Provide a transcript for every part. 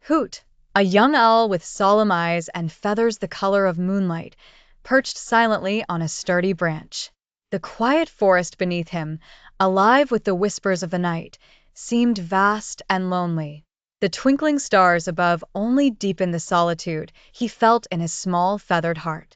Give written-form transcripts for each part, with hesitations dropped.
Hoot, a young owl with solemn eyes and feathers the color of moonlight, perched silently on a sturdy branch. The quiet forest beneath him, alive with the whispers of the night, seemed vast and lonely. The twinkling stars above only deepened the solitude he felt in his small feathered heart.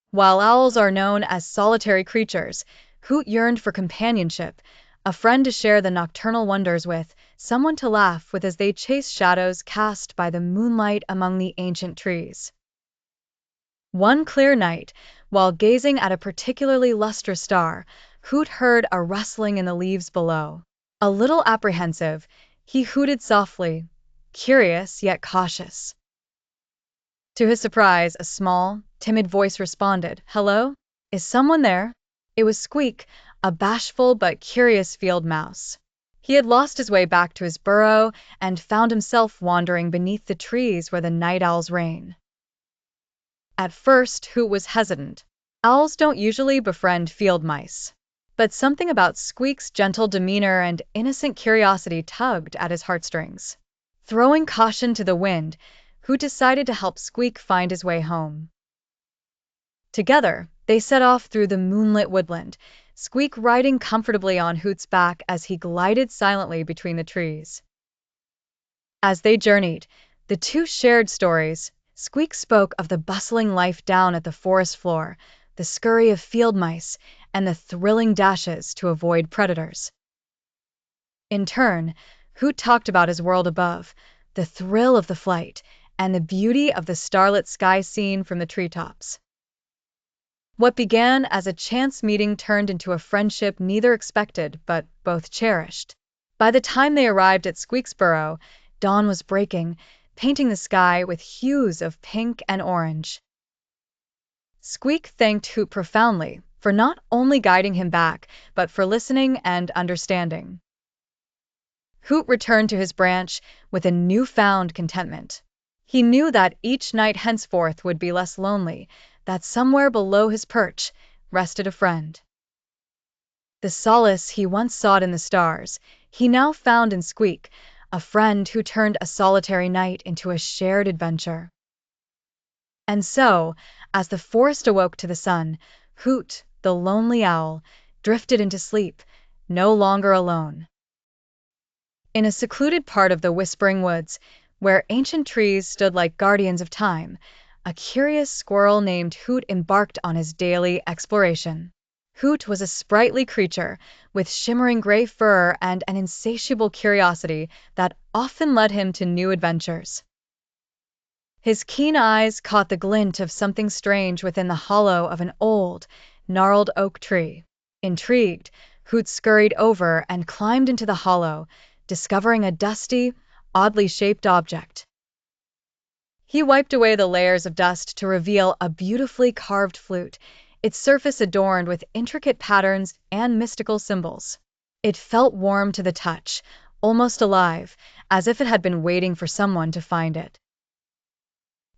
While owls are known as solitary creatures, Hoot yearned for companionship, a friend to share the nocturnal wonders with, someone to laugh with as they chased shadows cast by the moonlight among the ancient trees. One clear night, while gazing at a particularly lustrous star, Hoot heard a rustling in the leaves below. A little apprehensive, he hooted softly, curious yet cautious. To his surprise, a small, timid voice responded, "Hello? Is someone there?" It was Squeak, a bashful but curious field mouse. He had lost his way back to his burrow and found himself wandering beneath the trees where the night owls reign. At first, Hoot was hesitant. Owls don't usually befriend field mice. But something about Squeak's gentle demeanor and innocent curiosity tugged at his heartstrings. Throwing caution to the wind, Hoot decided to help Squeak find his way home. Together, they set off through the moonlit woodland, Squeak riding comfortably on Hoot's back as he glided silently between the trees. As they journeyed, the two shared stories. Squeak spoke of the bustling life down at the forest floor, the scurry of field mice, and the thrilling dashes to avoid predators. In turn, Hoot talked about his world above, the thrill of the flight, and the beauty of the starlit sky seen from the treetops. What began as a chance meeting turned into a friendship neither expected but both cherished. By the time they arrived at Squeak's burrow, dawn was breaking, painting the sky with hues of pink and orange. Squeak thanked Hoot profoundly for not only guiding him back, but for listening and understanding. Hoot returned to his branch with a newfound contentment. He knew that each night henceforth would be less lonely, that somewhere below his perch rested a friend. The solace he once sought in the stars, he now found in Squeak, a friend who turned a solitary night into a shared adventure. And so, as the forest awoke to the sun, Hoot, the lonely owl, drifted into sleep, no longer alone. In a secluded part of the Whispering Woods, where ancient trees stood like guardians of time, a curious squirrel named Hoot embarked on his daily exploration. Hoot was a sprightly creature with shimmering gray fur and an insatiable curiosity that often led him to new adventures. His keen eyes caught the glint of something strange within the hollow of an old, gnarled oak tree. Intrigued, Hoot scurried over and climbed into the hollow, discovering a dusty, oddly shaped object. He wiped away the layers of dust to reveal a beautifully carved flute, its surface adorned with intricate patterns and mystical symbols. It felt warm to the touch, almost alive, as if it had been waiting for someone to find it.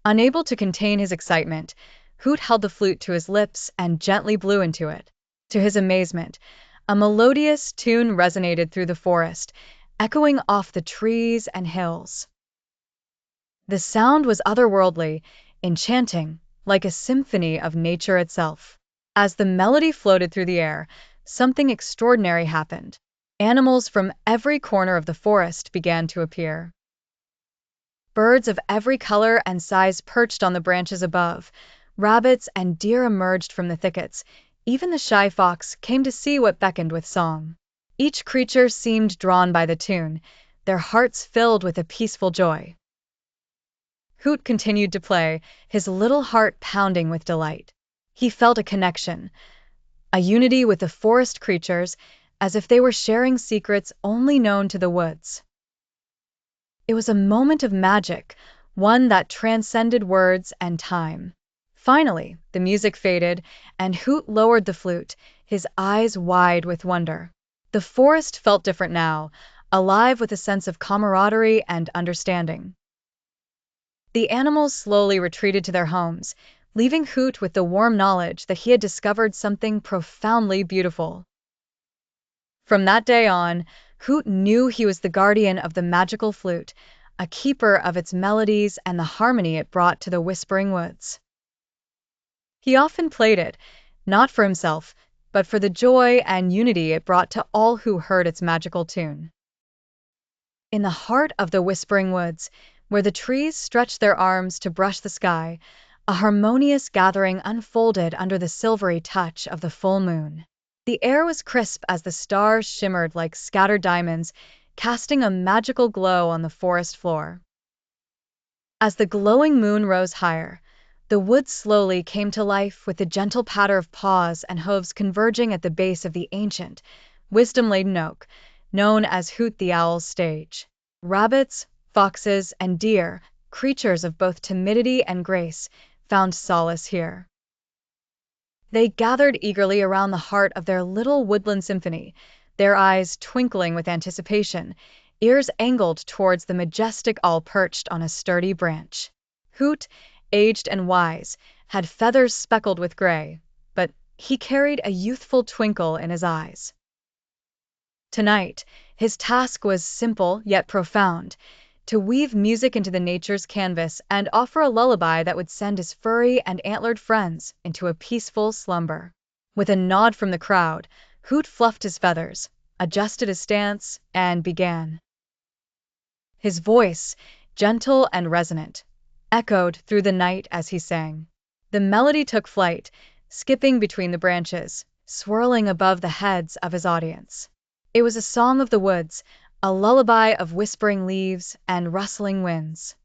Unable to contain his excitement, Hoot held the flute to his lips and gently blew into it. To his amazement, a melodious tune resonated through the forest, echoing off the trees and hills. The sound was otherworldly, enchanting, like a symphony of nature itself. As the melody floated through the air, something extraordinary happened. Animals from every corner of the forest began to appear. Birds of every color and size perched on the branches above. Rabbits and deer emerged from the thickets. Even the shy fox came to see what beckoned with song. Each creature seemed drawn by the tune, their hearts filled with a peaceful joy. Hoot continued to play, his little heart pounding with delight. He felt a connection, a unity with the forest creatures, as if they were sharing secrets only known to the woods. It was a moment of magic, one that transcended words and time. Finally, the music faded, and Hoot lowered the flute, his eyes wide with wonder. The forest felt different now, alive with a sense of camaraderie and understanding. The animals slowly retreated to their homes, leaving Hoot with the warm knowledge that he had discovered something profoundly beautiful. From that day on, Hoot knew he was the guardian of the magical flute, a keeper of its melodies and the harmony it brought to the whispering woods. He often played it, not for himself, but for the joy and unity it brought to all who heard its magical tune. In the heart of the whispering woods, where the trees stretched their arms to brush the sky, a harmonious gathering unfolded under the silvery touch of the full moon. The air was crisp as the stars shimmered like scattered diamonds, casting a magical glow on the forest floor. As the glowing moon rose higher, the woods slowly came to life with the gentle patter of paws and hooves converging at the base of the ancient, wisdom-laden oak, known as Hoot the Owl's stage. Rabbits, foxes, and deer, creatures of both timidity and grace, found solace here. They gathered eagerly around the heart of their little woodland symphony, their eyes twinkling with anticipation, ears angled towards the majestic owl perched on a sturdy branch. Hoot, aged and wise, had feathers speckled with gray, but he carried a youthful twinkle in his eyes. Tonight, his task was simple yet profound, to weave music into the nature's canvas and offer a lullaby that would send his furry and antlered friends into a peaceful slumber. With a nod from the crowd, Hoot fluffed his feathers, adjusted his stance, and began. His voice, gentle and resonant, echoed through the night as he sang. The melody took flight, skipping between the branches, swirling above the heads of his audience. It was a song of the woods, a lullaby of whispering leaves and rustling winds.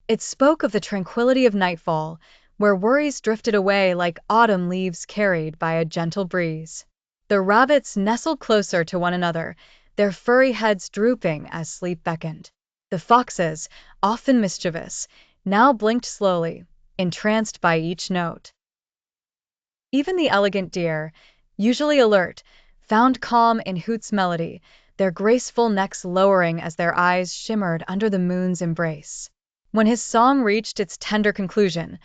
It spoke of the tranquility of nightfall, where worries drifted away like autumn leaves carried by a gentle breeze. The rabbits nestled closer to one another, their furry heads drooping as sleep beckoned. The foxes, often mischievous, now blinked slowly, entranced by each note. Even the elegant deer, usually alert, found calm in Hoot's melody, their graceful necks lowering as their eyes shimmered under the moon's embrace. When his song reached its tender conclusion,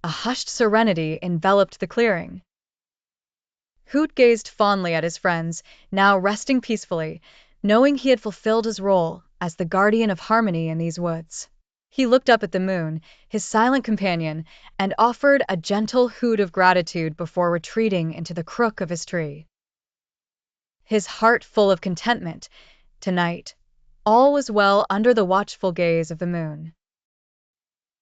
a hushed serenity enveloped the clearing. Hoot gazed fondly at his friends, now resting peacefully, knowing he had fulfilled his role as the guardian of harmony in these woods. He looked up at the moon, his silent companion, and offered a gentle hoot of gratitude before retreating into the crook of his tree. His heart full of contentment, tonight, all was well under the watchful gaze of the moon.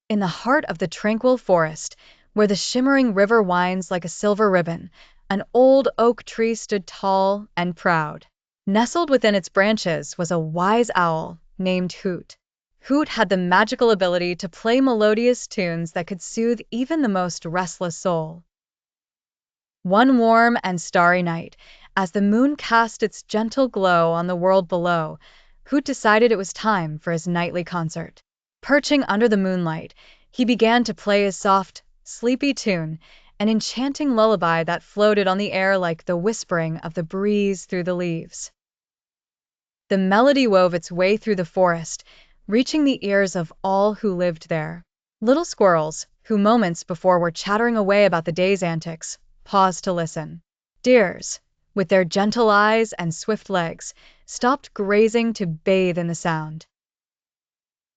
In the heart of the tranquil forest, where the shimmering river winds like a silver ribbon, an old oak tree stood tall and proud. Nestled within its branches was a wise owl named Hoot. Hoot had the magical ability to play melodious tunes that could soothe even the most restless soul. One warm and starry night, as the moon cast its gentle glow on the world below, Hoot decided it was time for his nightly concert. Perching under the moonlight, he began to play his soft, sleepy tune, an enchanting lullaby that floated on the air like the whispering of the breeze through the leaves. The melody wove its way through the forest, reaching the ears of all who lived there. Little squirrels, who moments before were chattering away about the day's antics, paused to listen. Deers, with their gentle eyes and swift legs, stopped grazing to bathe in the sound.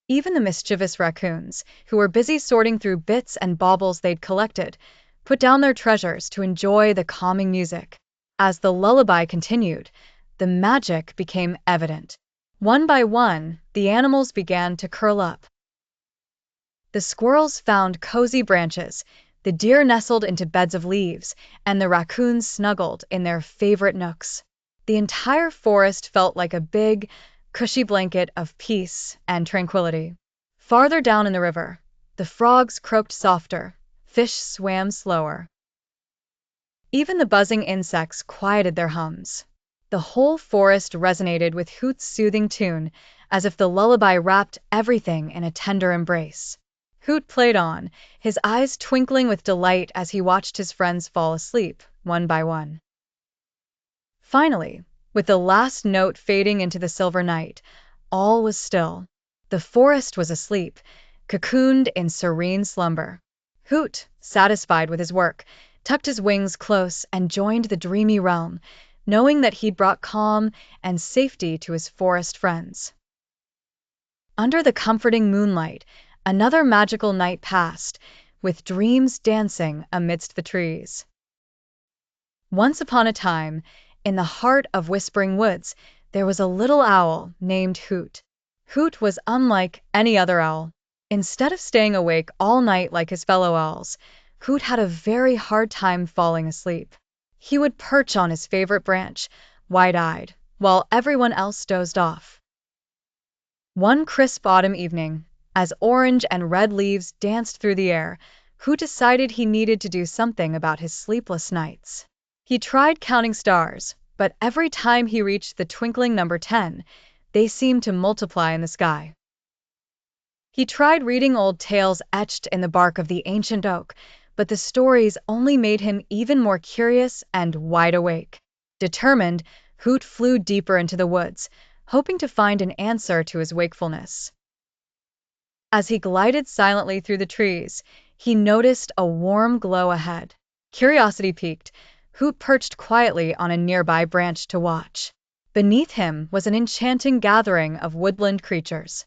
Even the mischievous raccoons, who were busy sorting through bits and baubles they'd collected, put down their treasures to enjoy the calming music. As the lullaby continued, the magic became evident. One by one, the animals began to curl up. The squirrels found cozy branches, the deer nestled into beds of leaves, and the raccoons snuggled in their favorite nooks. The entire forest felt like a big, cushy blanket of peace and tranquility. Farther down in the river, the frogs croaked softer, fish swam slower. Even the buzzing insects quieted their hums. The whole forest resonated with Hoot's soothing tune, as if the lullaby wrapped everything in a tender embrace. Hoot played on, his eyes twinkling with delight as he watched his friends fall asleep, one by one. Finally, with the last note fading into the silver night, all was still. The forest was asleep, cocooned in serene slumber. Hoot, satisfied with his work, tucked his wings close and joined the dreamy realm, knowing that he'd brought calm and safety to his forest friends. Under the comforting moonlight, another magical night passed, with dreams dancing amidst the trees. Once upon a time, in the heart of Whispering Woods, there was a little owl named Hoot. Hoot was unlike any other owl. Instead of staying awake all night like his fellow owls, Hoot had a very hard time falling asleep. He would perch on his favorite branch, wide-eyed, while everyone else dozed off. One crisp autumn evening, as orange and red leaves danced through the air, Hoot decided he needed to do something about his sleepless nights. He tried counting stars, but every time he reached the twinkling number 10, they seemed to multiply in the sky. He tried reading old tales etched in the bark of the ancient oak, but the stories only made him even more curious and wide awake. Determined, Hoot flew deeper into the woods, hoping to find an answer to his wakefulness. As he glided silently through the trees, he noticed a warm glow ahead. Curiosity piqued, Hoot perched quietly on a nearby branch to watch. Beneath him was an enchanting gathering of woodland creatures.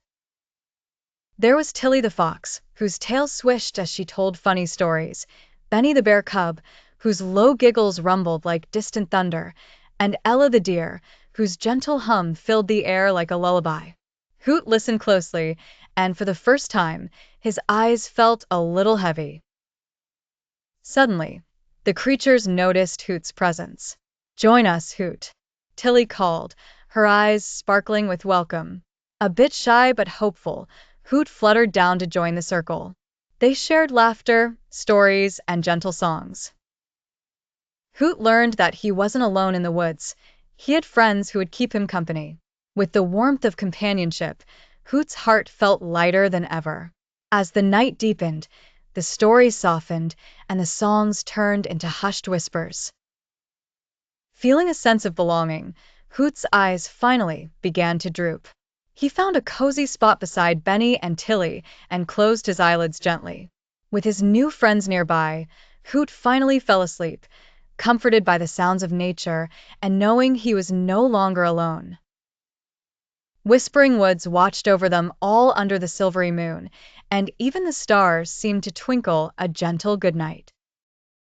There was Tilly the fox, whose tail swished as she told funny stories, Benny the bear cub, whose low giggles rumbled like distant thunder, and Ella the deer, whose gentle hum filled the air like a lullaby. Hoot listened closely, and for the first time, his eyes felt a little heavy. Suddenly, the creatures noticed Hoot's presence. "Join us, Hoot," Tilly called, her eyes sparkling with welcome. A bit shy but hopeful, Hoot fluttered down to join the circle. They shared laughter, stories, and gentle songs. Hoot learned that he wasn't alone in the woods. He had friends who would keep him company. With the warmth of companionship, Hoot's heart felt lighter than ever. As the night deepened, the stories softened, and the songs turned into hushed whispers. Feeling a sense of belonging, Hoot's eyes finally began to droop. He found a cozy spot beside Benny and Tilly and closed his eyelids gently. With his new friends nearby, Hoot finally fell asleep, comforted by the sounds of nature and knowing he was no longer alone. Whispering Woods watched over them all under the silvery moon, and even the stars seemed to twinkle a gentle goodnight.